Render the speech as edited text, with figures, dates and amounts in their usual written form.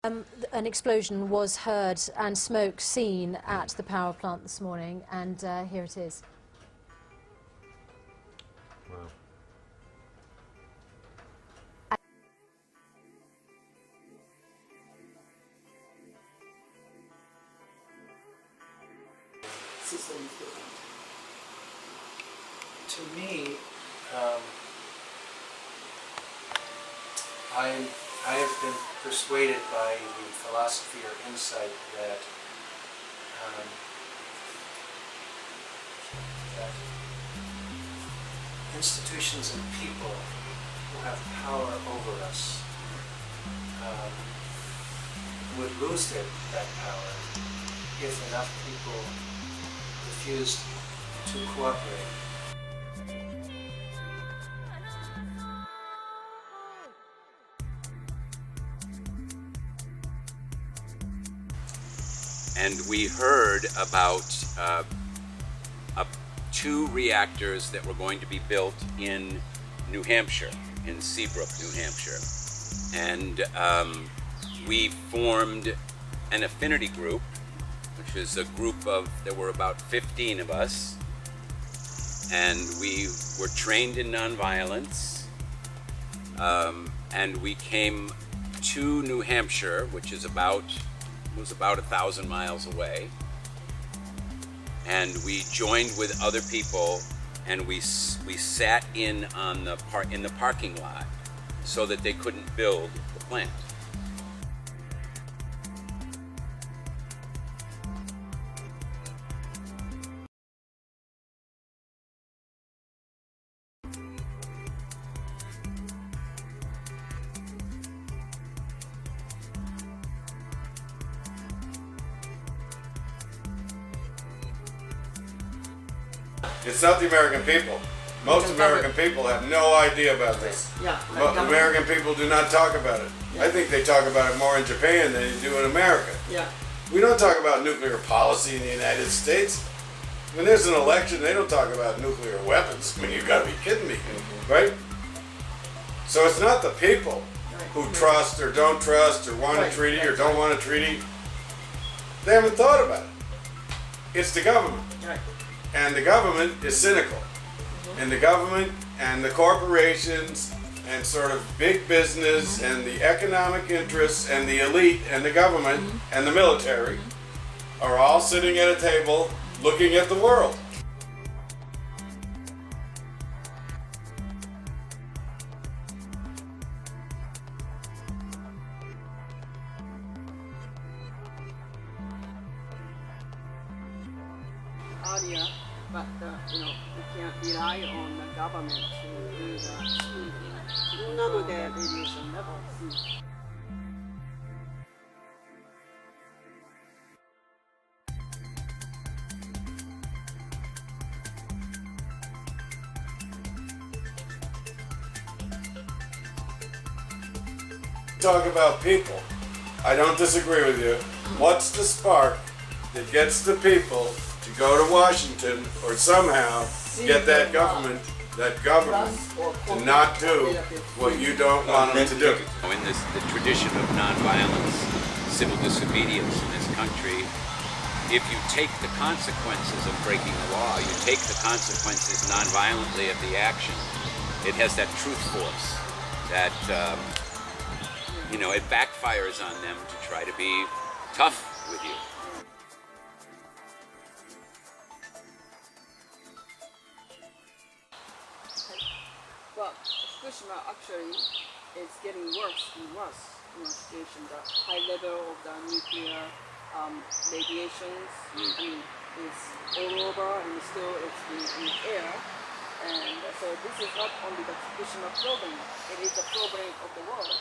An explosion was heard and smoke seen at the power plant this morning, and here it is. Wow. To me, I have been persuaded by the philosophy or insight that that institutions and people who have power over us would lose that power if enough people refused to cooperate. And we heard about 2 reactors that were going to be built in New Hampshire, in Seabrook, New Hampshire. And we formed an affinity group, which is a group of, there were about 15 of us. And we were trained in nonviolence. And we came to New Hampshire, which is was about 1,000 miles away, and we joined with other people, and we sat in the parking lot so that they couldn't build the plant. It's not the American people. Most American people have no idea about this. Yeah, American people do not talk about it. Yeah. I think they talk about it more in Japan than they do in America. Yeah. We don't talk about nuclear policy in the United States. When there's an election, they don't talk about nuclear weapons. I mean, you've got to be kidding me, right? So it's not the people who trust or don't trust or want a treaty or don't want a treaty. They haven't thought about it. It's the government. Right. And the government is cynical. And the government and the corporations and sort of big business and the economic interests and the elite and the government and the military are all sitting at a table looking at the world. Earlier, but we can't rely on the government to do the radiation level. Talk about people. I don't disagree with you. What's the spark that gets the people to go to Washington or somehow get that government to not do what you don't want them to do? In the tradition of nonviolence, civil disobedience in this country, if you take the consequences of breaking the law, you take the consequences nonviolently of the action, it has that truth force that it backfires on them to try to be tough with you. But Fukushima actually is getting worse and worse situation. The high level of the nuclear radiations, is all over and still it's in the air. And so this is not only the Fukushima problem, it is a problem of the world.